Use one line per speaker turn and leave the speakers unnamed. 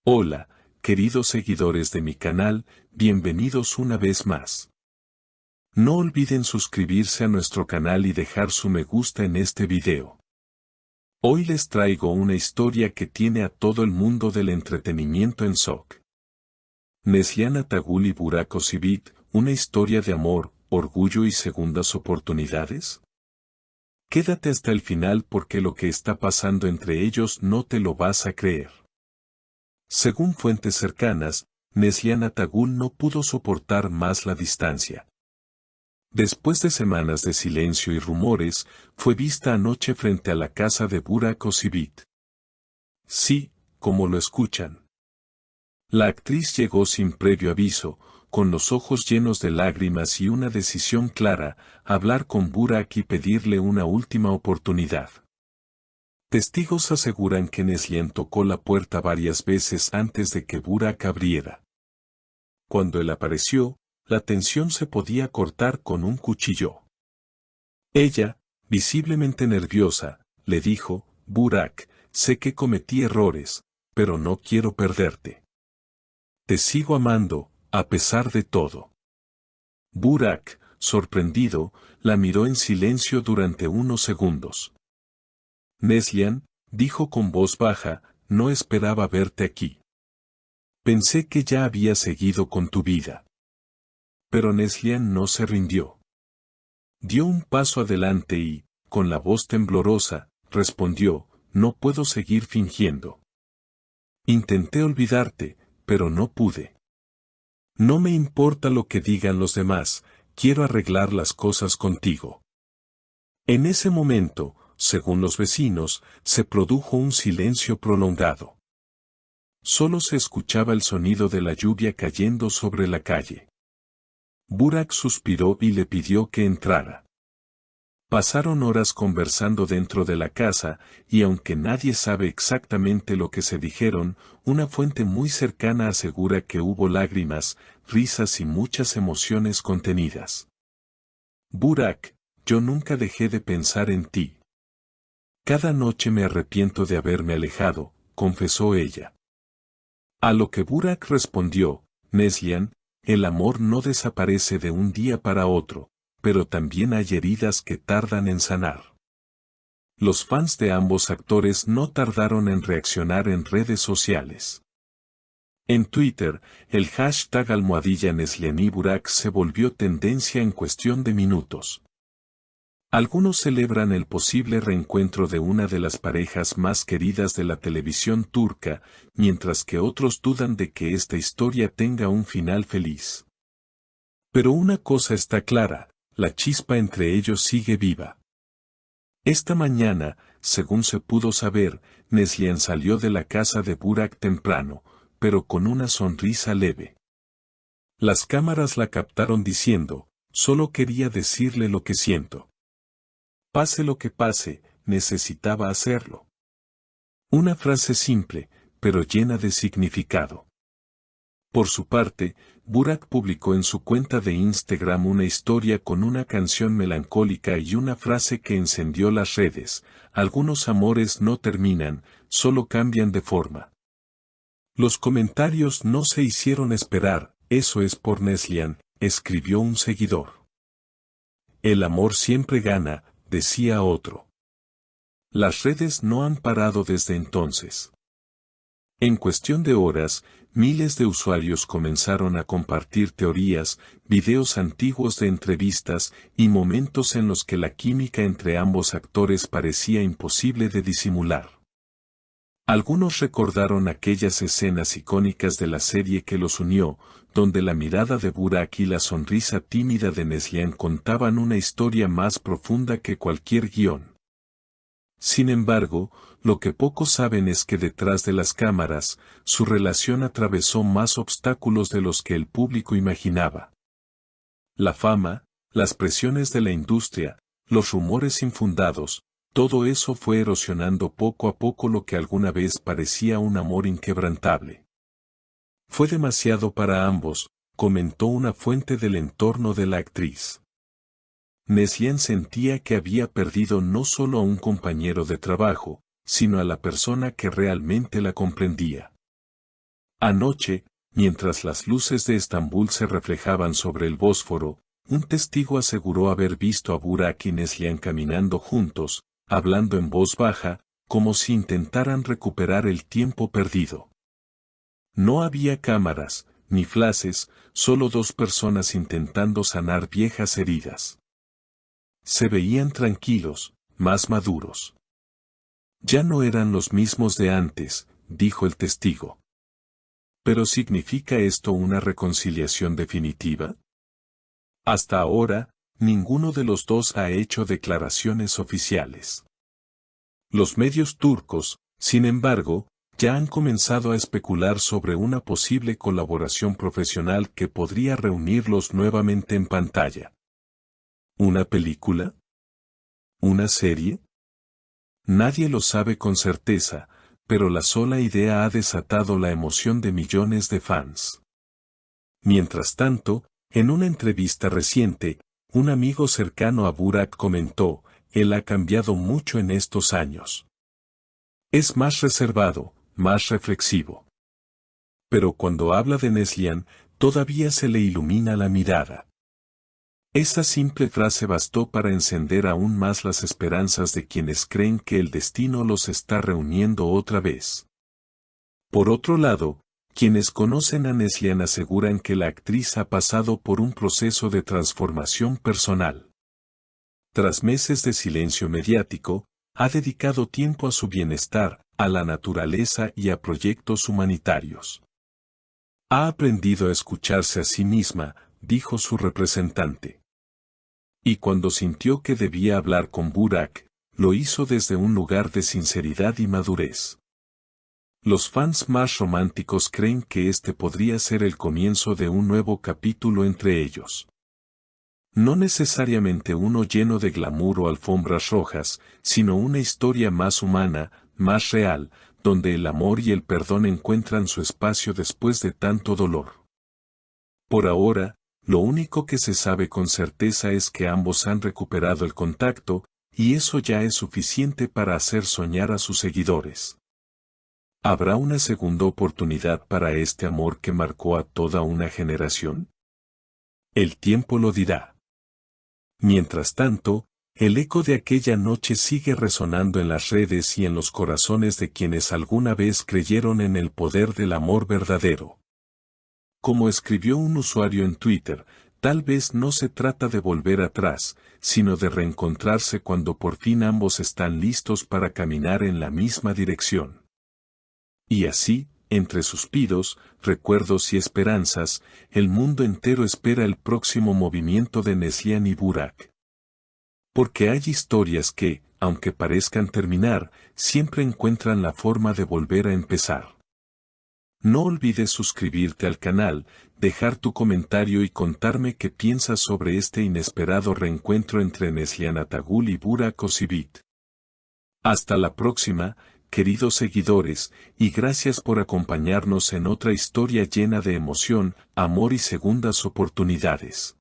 Hola, queridos seguidores de mi canal, bienvenidos una vez más. No olviden suscribirse a nuestro canal y dejar su me gusta en este video. Hoy les traigo una historia que tiene a todo el mundo del entretenimiento en shock. Neslihan Attagul y Burak Özçivit, una historia de amor, orgullo y segundas oportunidades. Quédate hasta el final porque lo que está pasando entre ellos no te lo vas a creer. Según fuentes cercanas, Neslihan Attagul no pudo soportar más la distancia. Después de semanas de silencio y rumores, fue vista anoche frente a la casa de Burak Özçivit. Sí, como lo escuchan. La actriz llegó sin previo aviso, con los ojos llenos de lágrimas y una decisión clara, hablar con Burak y pedirle una última oportunidad. Testigos aseguran que Neslihan tocó la puerta varias veces antes de que Burak abriera. Cuando él apareció, la tensión se podía cortar con un cuchillo. Ella, visiblemente nerviosa, le dijo, Burak, sé que cometí errores, pero no quiero perderte. Te sigo amando, a pesar de todo. Burak, sorprendido, la miró en silencio durante unos segundos. Neslihan, dijo con voz baja, no esperaba verte aquí. Pensé que ya había seguido con tu vida. Pero Neslihan no se rindió. Dio un paso adelante y, con la voz temblorosa, respondió, no puedo seguir fingiendo. Intenté olvidarte, pero no pude. No me importa lo que digan los demás, quiero arreglar las cosas contigo. En ese momento, según los vecinos, se produjo un silencio prolongado. Solo se escuchaba el sonido de la lluvia cayendo sobre la calle. Burak suspiró y le pidió que entrara. Pasaron horas conversando dentro de la casa, y aunque nadie sabe exactamente lo que se dijeron, una fuente muy cercana asegura que hubo lágrimas, risas y muchas emociones contenidas. Burak, yo nunca dejé de pensar en ti. Cada noche me arrepiento de haberme alejado, confesó ella. A lo que Burak respondió, Neslihan, el amor no desaparece de un día para otro, pero también hay heridas que tardan en sanar. Los fans de ambos actores no tardaron en reaccionar en redes sociales. En Twitter, el hashtag #NeslihanYBurak se volvió tendencia en cuestión de minutos. Algunos celebran el posible reencuentro de una de las parejas más queridas de la televisión turca, mientras que otros dudan de que esta historia tenga un final feliz. Pero una cosa está clara, la chispa entre ellos sigue viva. Esta mañana, según se pudo saber, Neslihan salió de la casa de Burak temprano, pero con una sonrisa leve. Las cámaras la captaron diciendo, solo quería decirle lo que siento. Pase lo que pase, necesitaba hacerlo. Una frase simple, pero llena de significado. Por su parte, Burak publicó en su cuenta de Instagram una historia con una canción melancólica y una frase que encendió las redes, algunos amores no terminan, solo cambian de forma. Los comentarios no se hicieron esperar, eso es por Neslihan, escribió un seguidor. El amor siempre gana, decía otro. Las redes no han parado desde entonces. En cuestión de horas, miles de usuarios comenzaron a compartir teorías, videos antiguos de entrevistas y momentos en los que la química entre ambos actores parecía imposible de disimular. Algunos recordaron aquellas escenas icónicas de la serie que los unió, donde la mirada de Burak y la sonrisa tímida de Neslihan contaban una historia más profunda que cualquier guión. Sin embargo, lo que pocos saben es que detrás de las cámaras, su relación atravesó más obstáculos de los que el público imaginaba. La fama, las presiones de la industria, los rumores infundados, todo eso fue erosionando poco a poco lo que alguna vez parecía un amor inquebrantable. Fue demasiado para ambos, comentó una fuente del entorno de la actriz. Neslihan sentía que había perdido no solo a un compañero de trabajo, sino a la persona que realmente la comprendía. Anoche, mientras las luces de Estambul se reflejaban sobre el Bósforo, un testigo aseguró haber visto a Burak y Neslihan caminando juntos, hablando en voz baja, como si intentaran recuperar el tiempo perdido. No había cámaras, ni flashes, solo dos personas intentando sanar viejas heridas. Se veían tranquilos, más maduros. Ya no eran los mismos de antes, dijo el testigo. ¿Pero significa esto una reconciliación definitiva? Hasta ahora, ninguno de los dos ha hecho declaraciones oficiales. Los medios turcos, sin embargo, ya han comenzado a especular sobre una posible colaboración profesional que podría reunirlos nuevamente en pantalla. ¿Una película? ¿Una serie? Nadie lo sabe con certeza, pero la sola idea ha desatado la emoción de millones de fans. Mientras tanto, en una entrevista reciente, un amigo cercano a Burak comentó: él ha cambiado mucho en estos años. Es más reservado, más reflexivo. Pero cuando habla de Neslihan, todavía se le ilumina la mirada. Esa simple frase bastó para encender aún más las esperanzas de quienes creen que el destino los está reuniendo otra vez. Por otro lado, quienes conocen a Neslihan aseguran que la actriz ha pasado por un proceso de transformación personal. Tras meses de silencio mediático, ha dedicado tiempo a su bienestar, a la naturaleza y a proyectos humanitarios. Ha aprendido a escucharse a sí misma, dijo su representante. Y cuando sintió que debía hablar con Burak, lo hizo desde un lugar de sinceridad y madurez. Los fans más románticos creen que este podría ser el comienzo de un nuevo capítulo entre ellos. No necesariamente uno lleno de glamour o alfombras rojas, sino una historia más humana, más real, donde el amor y el perdón encuentran su espacio después de tanto dolor. Por ahora, lo único que se sabe con certeza es que ambos han recuperado el contacto, y eso ya es suficiente para hacer soñar a sus seguidores. ¿Habrá una segunda oportunidad para este amor que marcó a toda una generación? El tiempo lo dirá. Mientras tanto, el eco de aquella noche sigue resonando en las redes y en los corazones de quienes alguna vez creyeron en el poder del amor verdadero. Como escribió un usuario en Twitter, tal vez no se trata de volver atrás, sino de reencontrarse cuando por fin ambos están listos para caminar en la misma dirección. Y así, entre suspiros, recuerdos y esperanzas, el mundo entero espera el próximo movimiento de Neslihan y Burak. Porque hay historias que, aunque parezcan terminar, siempre encuentran la forma de volver a empezar. No olvides suscribirte al canal, dejar tu comentario y contarme qué piensas sobre este inesperado reencuentro entre Neslihan Atagul y Burak Özçivit. Hasta la próxima, queridos seguidores, y gracias por acompañarnos en otra historia llena de emoción, amor y segundas oportunidades.